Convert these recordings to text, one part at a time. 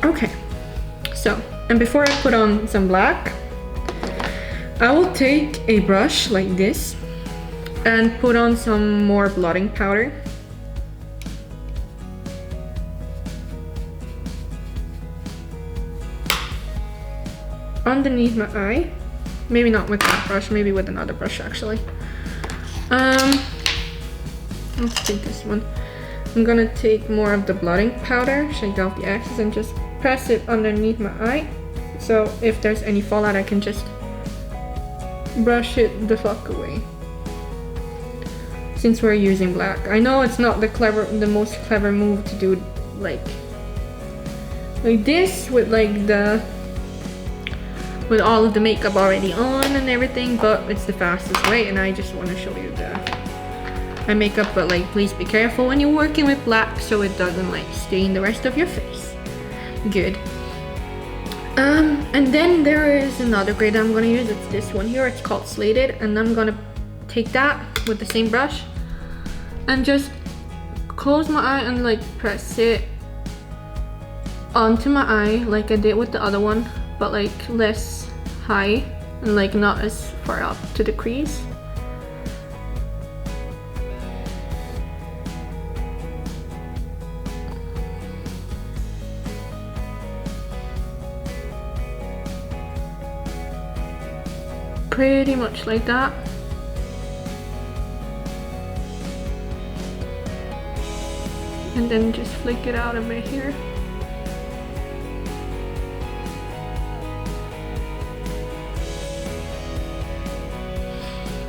Okay, so, and before I put on some black, I will take a brush like this and put on some more blotting powder. Underneath my eye. Maybe not with that brush, maybe with another brush actually. Let's take this one. I'm gonna take more of the blotting powder, shake off the excess and just press it underneath my eye. So if there's any fallout, I can just brush it the fuck away. Since we're using black. I know it's not the most clever move to do like this with with all of the makeup already on and everything, but it's the fastest way and I just want to show you my makeup. But like, please be careful when you're working with black so it doesn't like stain the rest of your face. Good. And then there is another grade I'm gonna use. It's this one here. It's called Slated, and I'm gonna take that with the same brush and just close my eye and like press it onto my eye like I did with the other one, but like less high and like not as far up to the crease. Pretty much like that. And then just flick it out a bit here.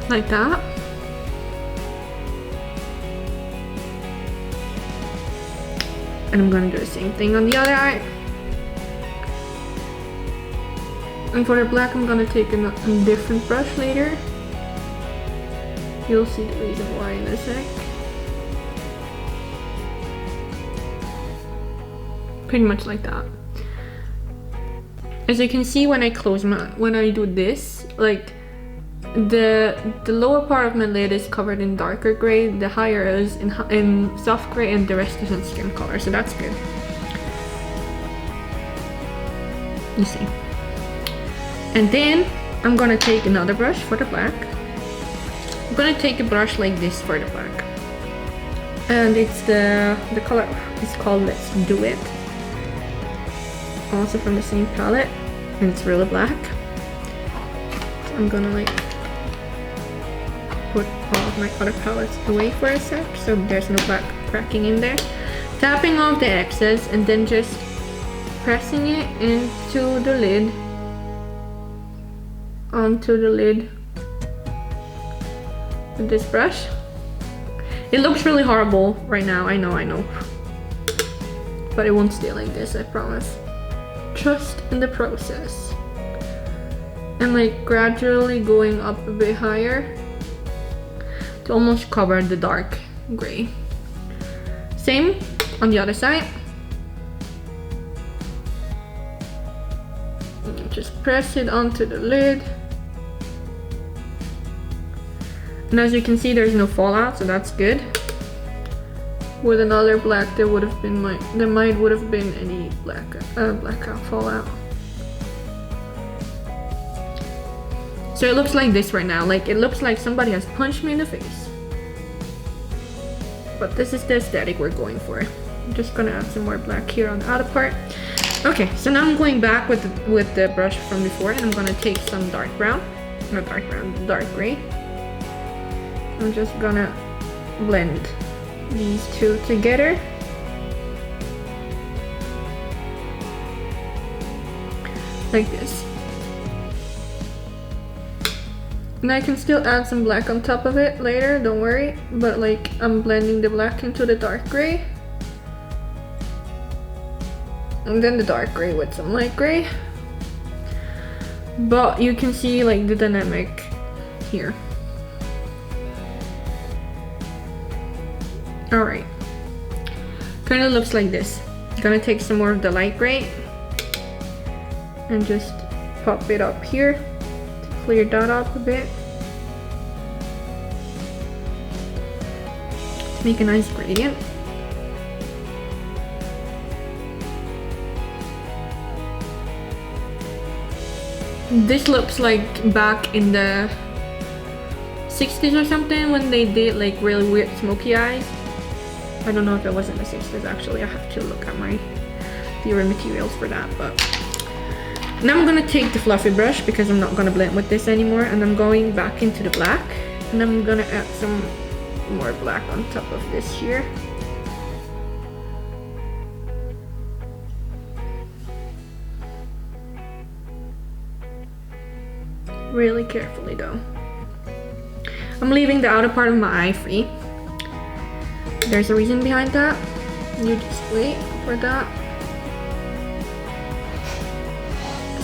Like that. And I'm gonna do the same thing on the other eye. And for the black, I'm gonna take a different brush later. You'll see the reason why in a sec. Pretty much like that. As you can see, when I do this, like the lower part of my lid is covered in darker gray, the higher is in soft gray, and the rest is in skin color, so that's good. You see. And then I'm gonna take another brush for the black. I'm gonna take a brush like this for the black. And it's the color is called Let's Do It. Also from the same palette, and it's really black. So I'm gonna like put all of my other palettes away for a sec so there's no black cracking in there. Tapping off the excess and then just pressing it into the lid. Onto the lid with this brush. It looks really horrible right now, I know. But it won't stay like this, I promise. Trust in the process. And like gradually going up a bit higher to almost cover the dark gray. Same on the other side. Just press it onto the lid. And as you can see, there's no fallout, so that's good. With another black, there would have been any blackout fallout. So it looks like this right now. Like it looks like somebody has punched me in the face. But this is the aesthetic we're going for. I'm just gonna add some more black here on the outer part. Okay, so now I'm going back with the brush from before, and I'm gonna take some dark brown, not dark brown, dark gray. I'm just gonna blend these two together. Like this. And I can still add some black on top of it later, don't worry. But like, I'm blending the black into the dark gray. And then the dark gray with some light gray. But you can see like the dynamic here. Alright. Kind of looks like this. I'm gonna take some more of the light gray and just pop it up here to clear that up a bit. To make a nice gradient. This looks like back in the 60s or something when they did like really weird smoky eyes. I don't know if it was in the 60s actually. I have to look at my theory materials for that. But now I'm gonna take the fluffy brush because I'm not gonna blend with this anymore, and I'm going back into the black, and I'm gonna add some more black on top of this here. Really carefully though. I'm leaving the outer part of my eye free. There's a reason behind that. You just wait for that.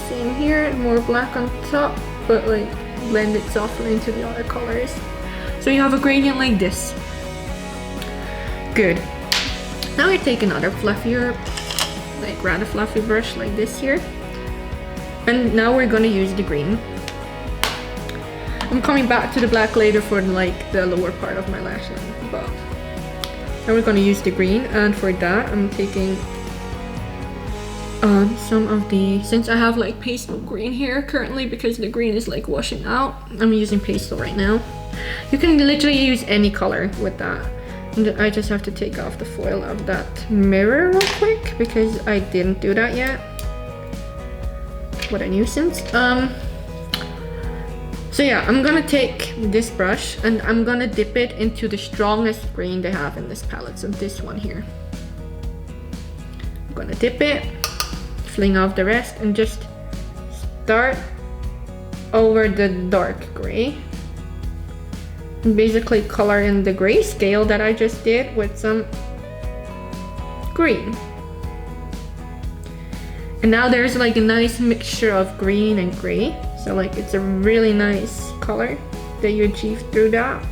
Same here, more black on top, but like blend it softly into the other colors. So you have a gradient like this. Good. Now I take another fluffier, like rather fluffy brush like this here. And now we're gonna use the green. I'm coming back to the black later for like the lower part of my lash line, but now we're gonna use the green, and for that I'm taking some of the, since I have like pastel green here currently because the green is like washing out, I'm using pastel right now. You can literally use any color with that. And I just have to take off the foil of that mirror real quick because I didn't do that yet. What a nuisance. So yeah, I'm gonna take this brush and I'm gonna dip it into the strongest green they have in this palette, so this one here. I'm gonna dip it, fling off the rest, and just start over the dark gray. And basically color in the grayscale that I just did with some green. And now there's like a nice mixture of green and gray. So like it's a really nice color that you achieve through that.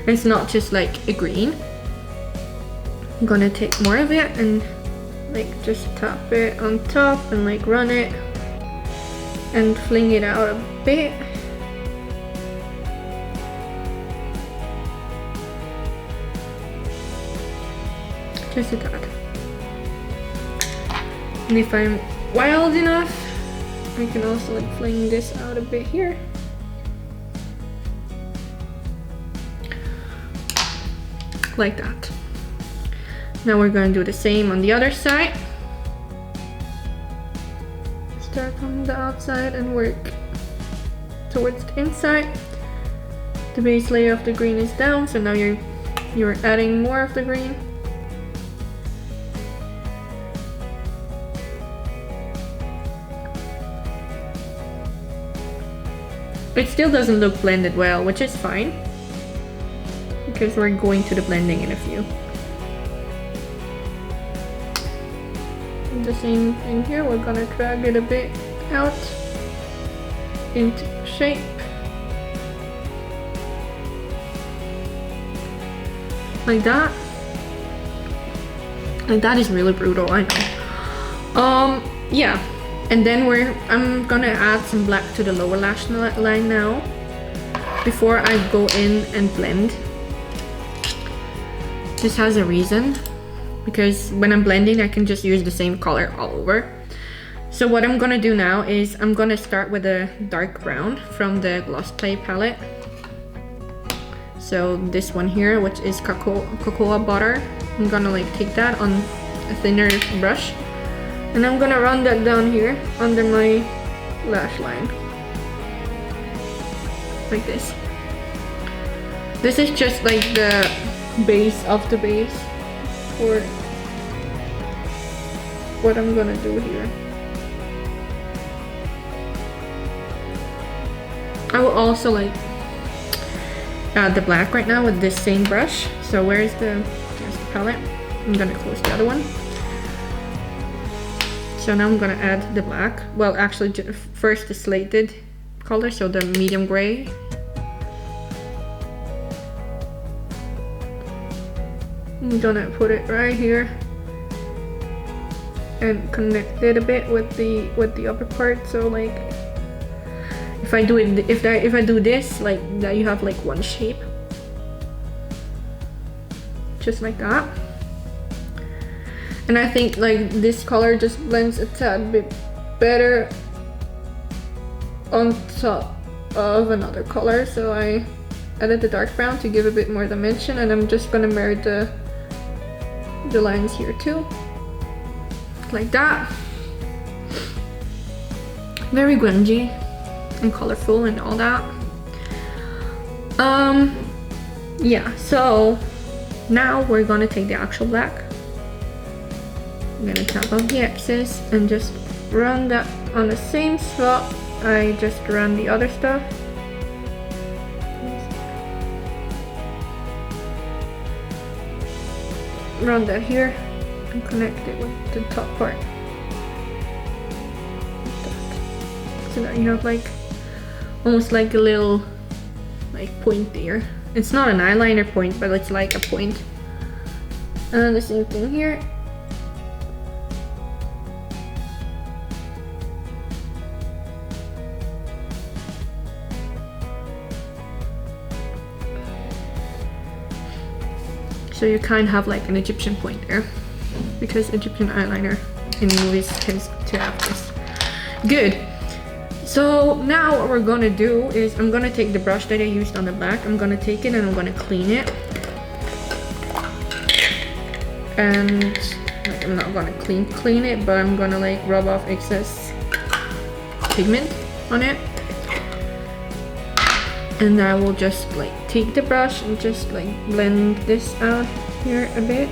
And it's not just like a green. I'm gonna take more of it and like just tap it on top and like run it and fling it out a bit. Just a tad. And if I'm wild enough, I can also like fling this out a bit here. Like that. Now we're going to do the same on the other side. Start from the outside and work towards the inside. The base layer of the green is down, so now you're adding more of the green. It still doesn't look blended well, which is fine, because we're going to the blending in a few. And the same thing here, we're gonna drag it a bit out into shape. Like that. Like that is really brutal, I know. Yeah. And then I'm gonna add some black to the lower lash line now, before I go in and blend. This has a reason, because when I'm blending I can just use the same color all over. So what I'm gonna do now is I'm gonna start with a dark brown from the Gloss Play palette. So this one here, which is cocoa butter. I'm gonna like take that on a thinner brush. And I'm gonna run that down here under my lash line. Like this. This is just like the base of the base for what I'm gonna do here. I will also like add the black right now with this same brush. So there's the palette. I'm gonna close the other one. So now I'm gonna add the black. Well, actually first the slated color, so the medium gray. I'm gonna put it right here and connect it a bit with the upper part. So like if I do it, if I do this, like that, you have like one shape, just like that. And I think like this color just blends a tad bit better on top of another color, so I added the dark brown to give a bit more dimension, and I'm just gonna marry the lines here too, like that. Very grungy and colorful and all that. Yeah, so now we're gonna take the actual black. I'm gonna tap off the excess and just run that on the same spot I just ran the other stuff. Run that here and connect it with the top part. Like that. So that you have like almost like a little like point there. It's not an eyeliner point, but it's like a point. And the same thing here. So you kind of have like an Egyptian point there, because Egyptian eyeliner in movies tends to have this. Good. So now what we're gonna do is I'm gonna take the brush that I used on the black, I'm gonna take it and I'm gonna clean it. And like, I'm not gonna clean it, but I'm gonna like rub off excess pigment on it. And I will just like take the brush and just like blend this out here a bit.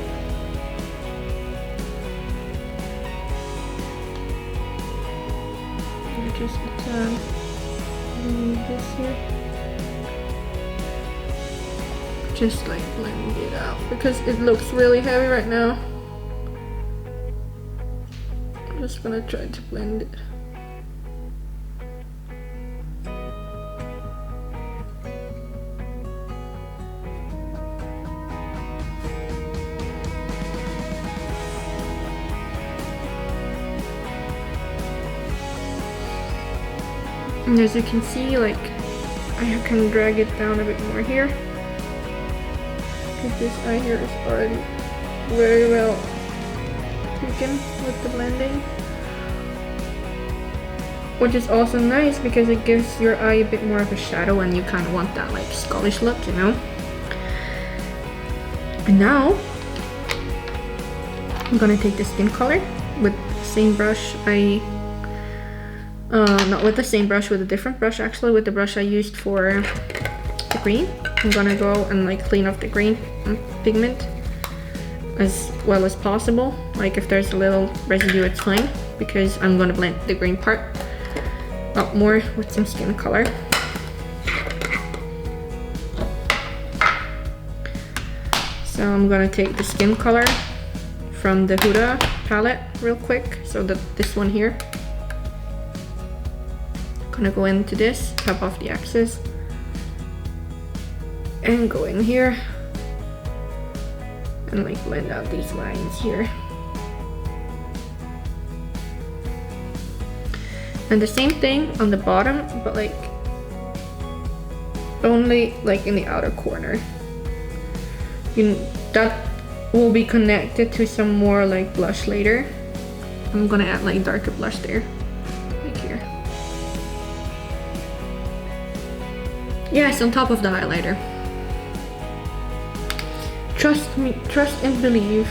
And just this here. Just like blend it out because it looks really heavy right now. I'm just gonna try to blend it. And as you can see, like, I can drag it down a bit more here. Because this eye here is already very well taken with the blending. Which is also nice because it gives your eye a bit more of a shadow and you kind of want that like Scottish look, you know? And now, I'm gonna take the skin color with the same brush not with the same brush, with a different brush actually, with the brush I used for the green. I'm gonna go and like clean off the green pigment as well as possible. Like if there's a little residue, it's fine, because I'm gonna blend the green part up more with some skin color. So I'm gonna take the skin color from the Huda palette real quick, so that this one here. Gonna go into this, tap off the excess, and go in here and like blend out these lines here. And the same thing on the bottom, but like only like in the outer corner. That will be connected to some more like blush later. I'm gonna add like darker blush there, like here. Yes, on top of the highlighter. Trust me, trust and believe.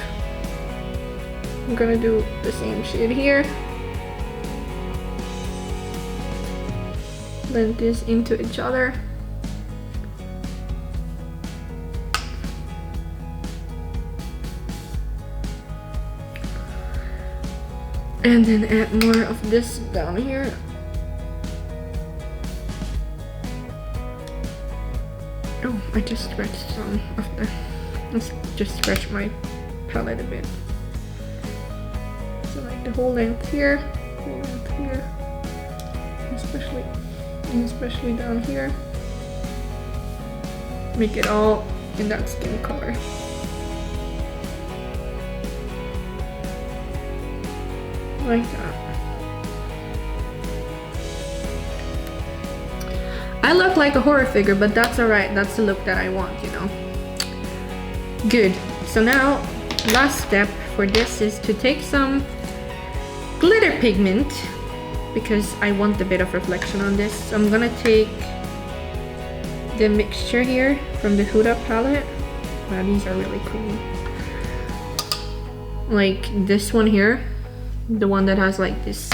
I'm gonna do the same shade here. Blend this into each other. And then add more of this down here. Oh, I just scratched some of the... Let's just stretch my palette a bit. So like the whole length here, especially down here. Make it all in that skin color. Like that. I look like a horror figure, but that's alright. That's the look that I want, you know. Good. So now, last step for this is to take some glitter pigment because I want a bit of reflection on this. So I'm gonna take the mixture here from the Huda palette. Wow, these are really cool. Like this one here, the one that has like this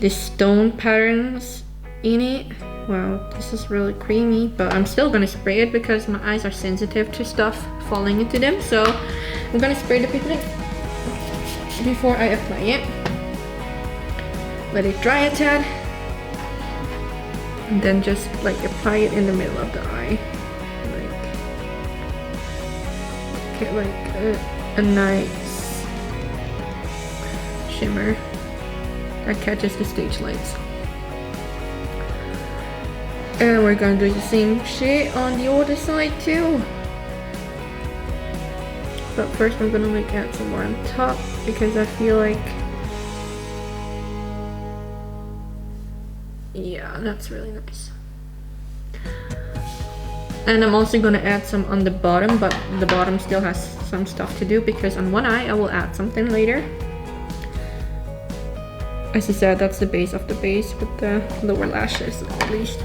stone patterns in it. Wow, this is really creamy, but I'm still gonna spray it because my eyes are sensitive to stuff falling into them. So I'm gonna spray the pigment before I apply it. Let it dry a tad, and then just like apply it in the middle of the eye. Like get like a nice shimmer that catches the stage lights. And we're gonna do the same shit on the other side too. But first I'm gonna like add some more on top because I feel like, yeah, that's really nice. And I'm also gonna add some on the bottom, but the bottom still has some stuff to do because on one eye I will add something later. As I said, that's the base of the base with the lower lashes at least.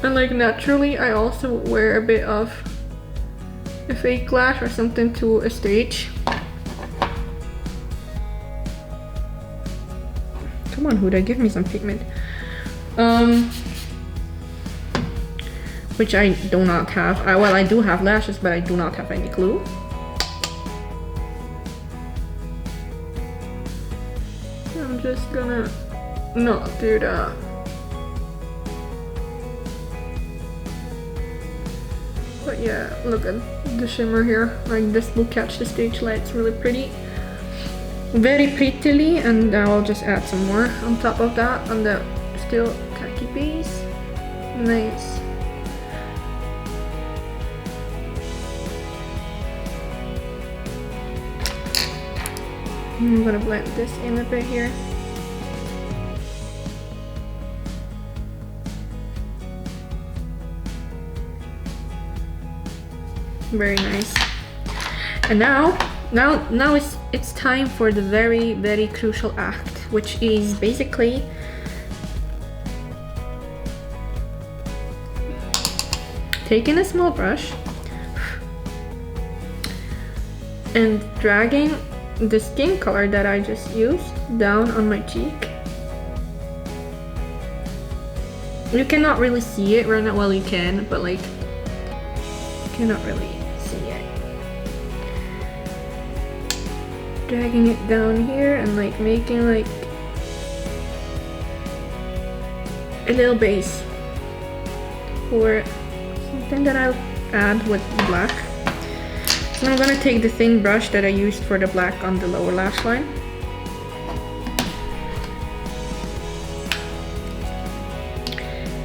And like naturally, I also wear a bit of a fake lash or something to a stage. Come on, Huda, give me some pigment. Which I do not have. Well, I do have lashes, but I do not have any glue. I'm just gonna not do that. But yeah, look at the shimmer here. Like this will catch the stage lights really pretty. Very prettily, and I'll just add some more on top of that on the still khaki base. Nice. I'm gonna blend this in a bit here. Very nice. And now it's time for the very crucial act, which is basically taking a small brush and dragging the skin color that I just used down on my cheek. You cannot really see it right now. Well, you can, but like you cannot really see it. Dragging it down here and like making like a little base for something that I'll add with black. So I'm gonna take the thin brush that I used for the black on the lower lash line.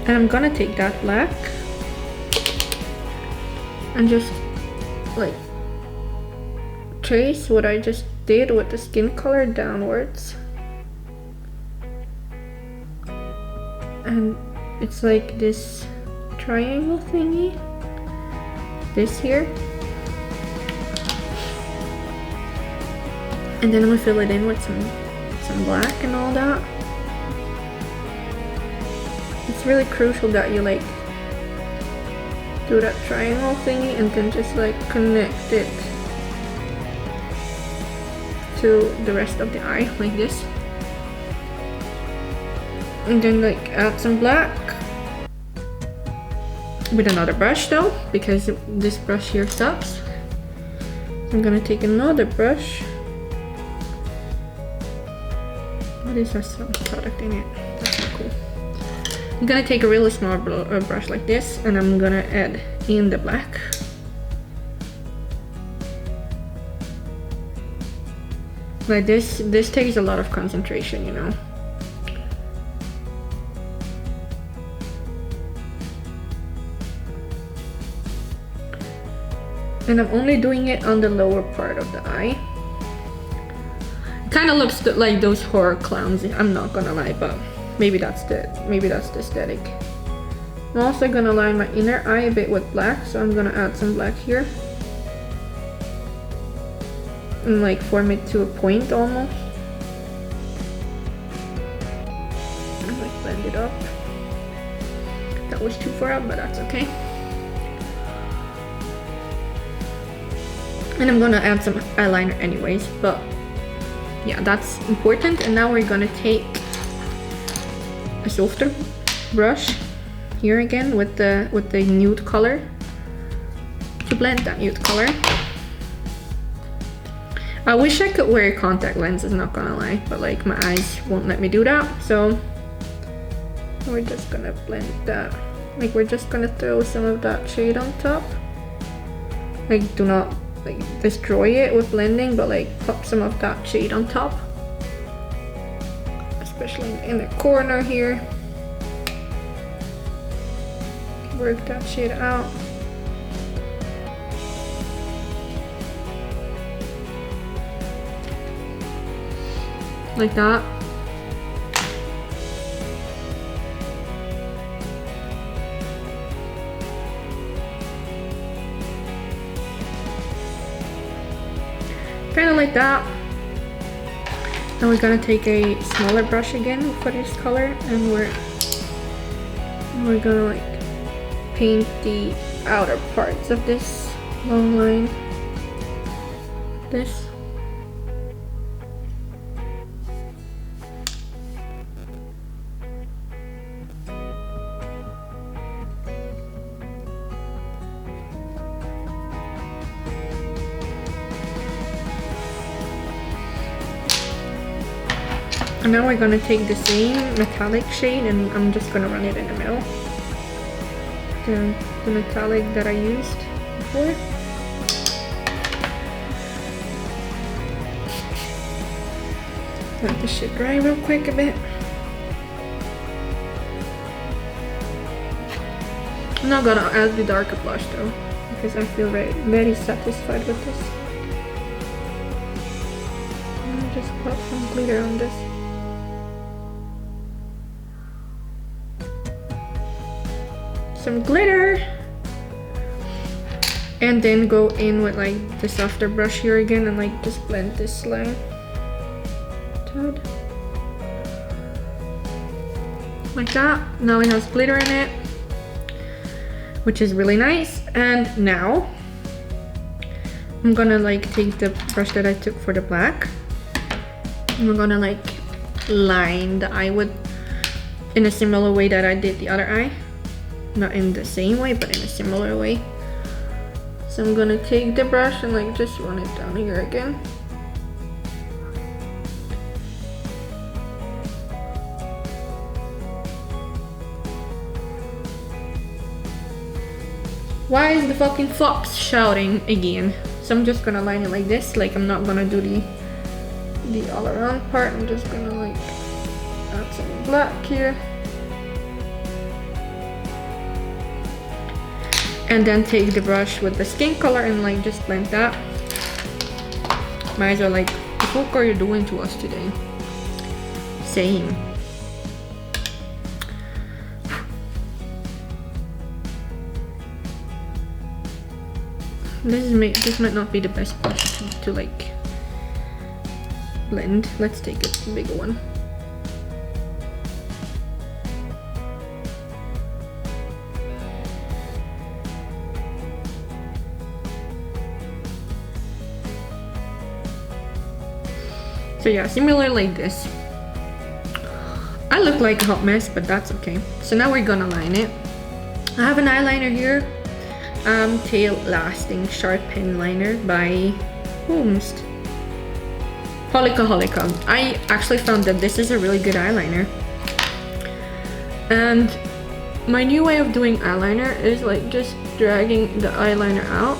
And I'm gonna take that black and just like trace what I just did with the skin color downwards. And it's like this triangle thingy. This here. And then I'm gonna fill it in with some black and all that. It's really crucial that you like do that triangle thingy and then just like connect it to the rest of the eye like this. And then like add some black with another brush though, because this brush here sucks. I'm gonna take another brush. This has some product in it. That's not cool. I'm gonna take a really small brush like this and I'm gonna add in the black. Like this takes a lot of concentration, you know. And I'm only doing it on the lower part of the eye. Kind of looks like those horror clowns, I'm not gonna lie, but maybe that's the aesthetic. I'm also gonna line my inner eye a bit with black, so I'm gonna add some black here and like form it to a point almost. that was too far up, but that's okay. And I'm gonna add some eyeliner anyways, but yeah, that's important. And now we're gonna take a softer brush here again with the nude color to blend that nude color. I wish I could wear contact lenses, not gonna lie, but like my eyes won't let me do that. So we're just gonna blend that. Like we're just gonna throw some of that shade on top. Like do not like destroy it with blending, but like pop some of that shade on top. Especially in the corner here. Work that shade out. Like that. Kind of like that. Now we're gonna take a smaller brush again for this color, and we're gonna like paint the outer parts of this long line. This. And now we're gonna take the same metallic shade and I'm just gonna run it in the middle. The metallic that I used before. Let this shit dry real quick a bit. I'm not gonna add the darker blush though, because I feel very satisfied with this. I'll just put some glitter on this. Some glitter, and then go in with like the softer brush here again and like just blend this line. Like that. Now it has glitter in it, which is really nice. And now I'm gonna like take the brush that I took for the black and we're gonna like line the eye with in a similar way that I did the other eye. Not in the same way, but in a similar way. So I'm gonna take the brush and like just run it down here again. Why is the fucking fox shouting again? So I'm just gonna line it like this. Like I'm not gonna do the all around part. I'm just gonna like add some black here. And then take the brush with the skin color and like just blend that. My eyes are like, what the fuck are you doing to us today? Same. This might not be the best brush to like blend. Let's take a bigger one. So yeah, similar like this. I look like a hot mess, but that's okay. So now we're gonna line it. I have an eyeliner here. Tail Lasting Sharp Pen Liner by Holmst. Holika. I actually found that this is a really good eyeliner. And my new way of doing eyeliner is like just dragging the eyeliner out.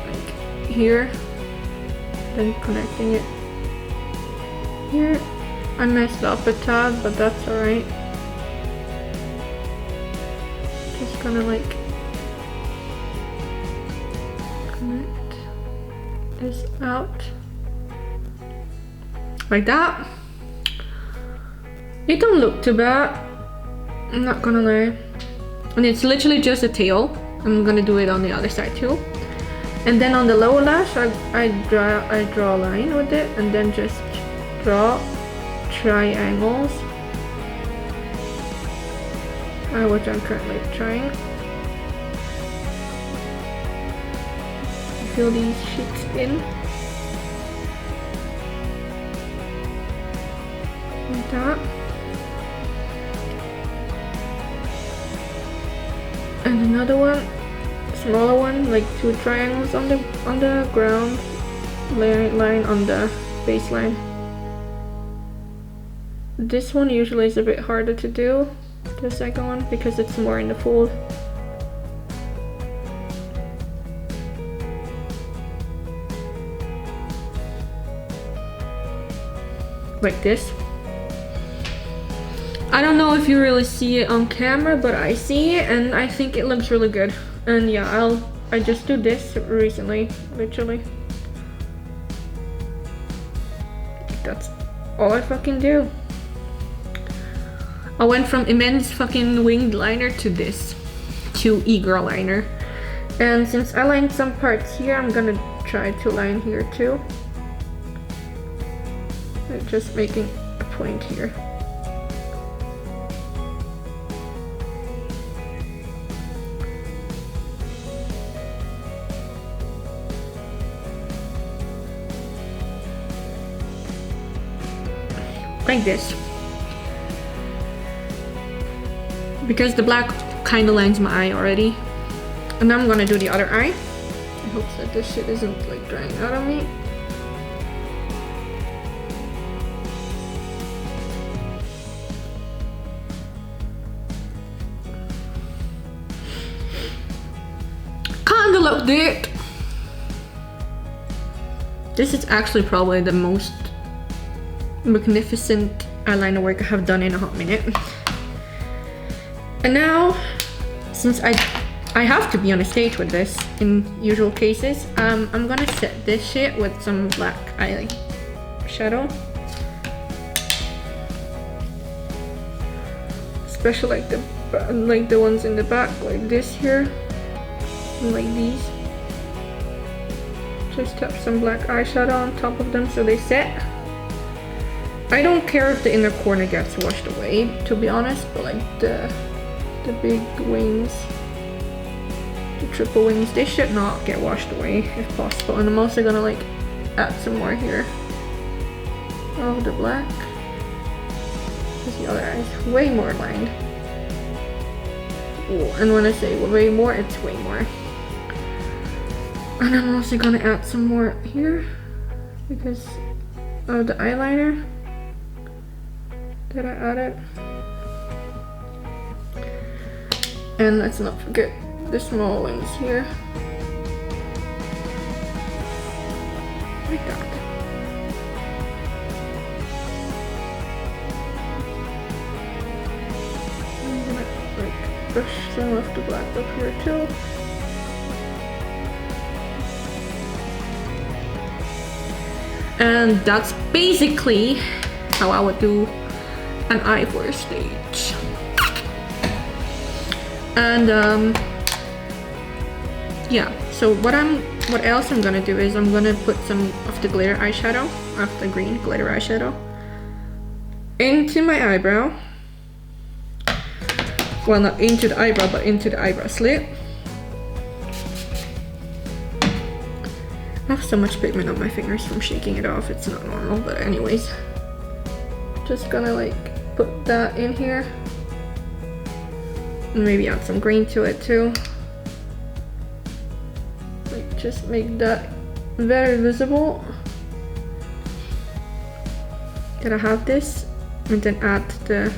Like here. Then connecting it here. I messed up a tad, but that's alright. Just gonna like connect this out like that. It don't look too bad, I'm not gonna lie. And it's literally just a tail. I'm gonna do it on the other side too. And then on the lower lash, I draw a line with it and then just draw triangles which I'm currently trying. Fill these sheets in. Like that. And another one, smaller one, like 2 triangles on the ground, line on the baseline. This one usually is a bit harder to do, the second one, because it's more in the fold. Like this. I don't know if you really see it on camera, but I see it and I think it looks really good. And yeah, I just do this recently, literally. That's all I fucking do. I went from immense fucking winged liner to this, to e-girl liner. And since I lined some parts here, I'm gonna try to line here too. Just making a point here. Like this. Because the black kind of lines my eye already. And now I'm gonna do the other eye. I hope that this shit isn't like drying out on me. Kinda like that. This is actually probably the most magnificent eyeliner work I have done in a hot minute. And now, since I have to be on a stage with this in usual cases, I'm gonna set this shit with some black eyeshadow. Especially like the ones in the back, like this here, and like these. Just tap some black eyeshadow on top of them so they set. I don't care if the inner corner gets washed away, to be honest, but like the big wings, the triple wings, they should not get washed away if possible. And I'm also gonna like add some more here of the black, because the other eye is way more lined. Ooh, and when I say way more, it's way more. And I'm also gonna add some more here because of the eyeliner that I added. And let's not forget the small ones here. Like that. I'm gonna like brush some of the black up here too. And that's basically how I would do an eye for a stage. And yeah, so what else I'm gonna do is I'm gonna put some of the glitter eyeshadow, of the green glitter eyeshadow, into my eyebrow. Well, not into the eyebrow, but into the eyebrow slit. I have so much pigment on my fingers from shaking it off, it's not normal, but anyways. Just gonna like put that in here. And maybe add some green to it too. Like just make that very visible that I have this, and then add the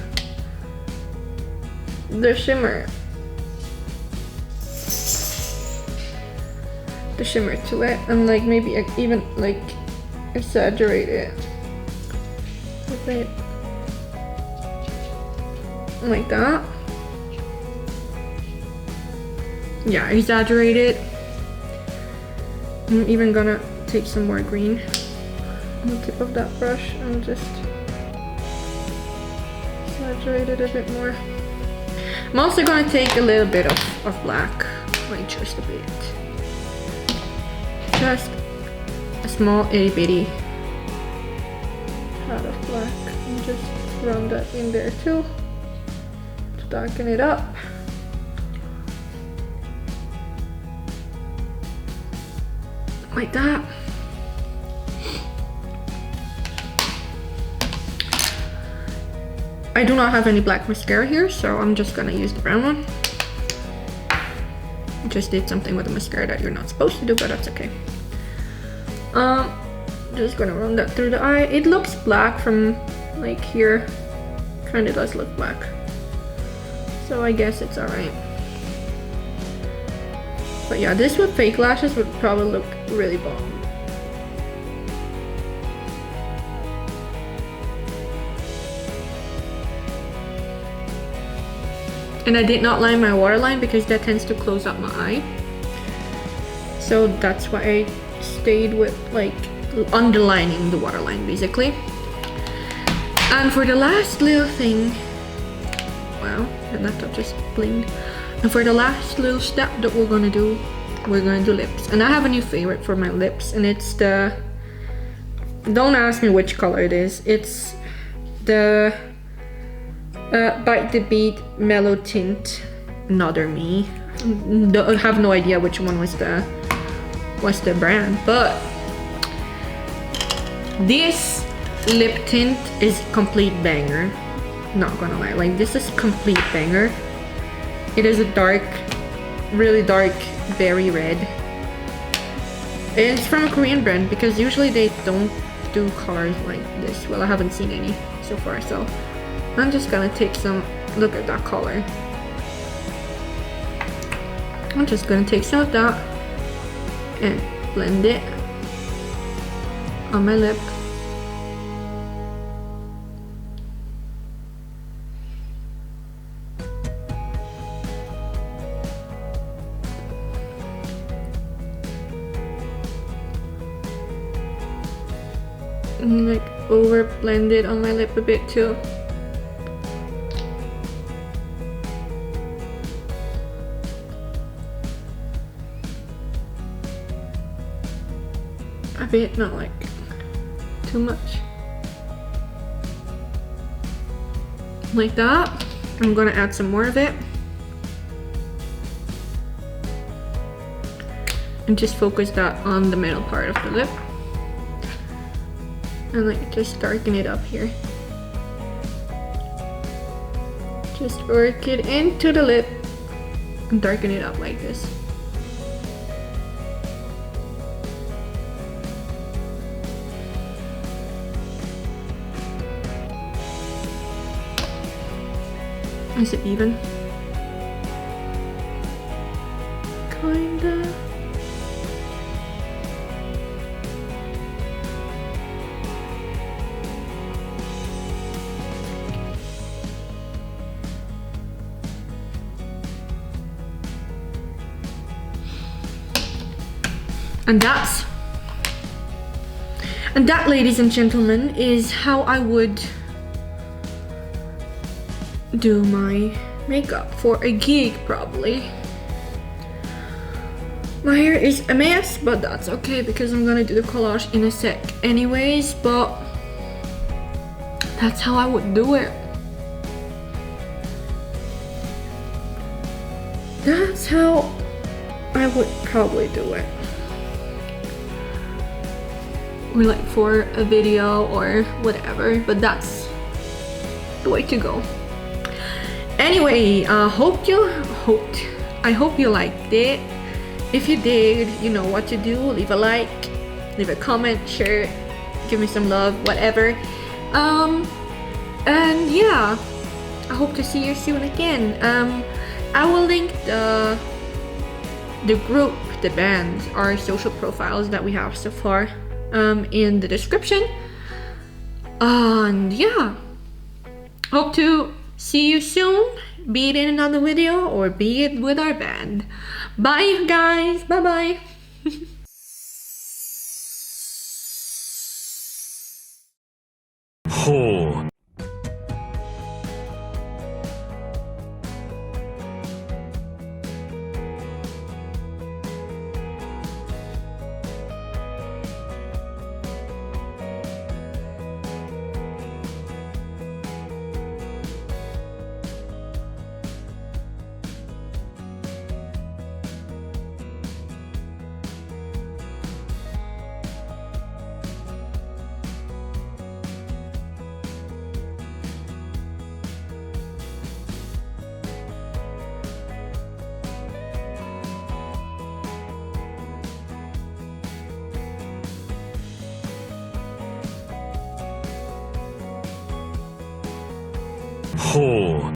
shimmer. The shimmer to it, and like maybe even like exaggerate it with it like that. Yeah, exaggerate it. I'm even gonna take some more green on the tip of that brush and just exaggerate it a bit more. I'm also gonna take a little bit of black, like just a bit. Just a small itty bitty tad of black, and just run that in there too to darken it up. Like that. I do not have any black mascara here, so I'm just gonna use the brown one. Just did something with the mascara that you're not supposed to do, but that's okay. Just gonna run that through the eye. It looks black from like here. Kinda does look black. So I guess it's alright. But yeah, this with fake lashes would probably look really bomb. And I did not line my waterline because that tends to close up my eye. So that's why I stayed with like underlining the waterline basically. And for the last little thing, wow, the laptop just blinked. And for the last little step that we're gonna do lips. And I have a new favorite for my lips, and it's the, don't ask me which color it is. It's the Bite the Beat Mellow Tint Another Me. I have no idea which one was the brand, but this lip tint is complete banger. Not gonna lie, like this is complete banger. It is a dark, really dark berry red. It's from a Korean brand because usually they don't do colors like this. Well, I haven't seen any so far, so I'm just gonna take some, look at that color. I'm just gonna take some of that and blend it on my lip. And like over blend it on my lip a bit too. A bit, not like too much. Like that. I'm gonna add some more of it. And just focus that on the middle part of the lip. And like just darken it up here. Just work it into the lip and darken it up like this. Is it even? Kinda. And that, ladies and gentlemen, is how I would do my makeup for a gig, probably. My hair is a mess, but that's okay because I'm gonna do the collage in a sec anyways, but that's how I would do it. That's how I would probably do it. Or like for a video or whatever, but that's the way to go. Anyway, I hope you liked it. If you did, you know what to do. Leave a like, leave a comment, share, give me some love, whatever. And yeah, I hope to see you soon again. I will link the group, the band, our social profiles that we have so far in the description. And yeah, hope to see you soon, be it in another video or be it with our band. Bye guys, bye bye. Ho. ほう、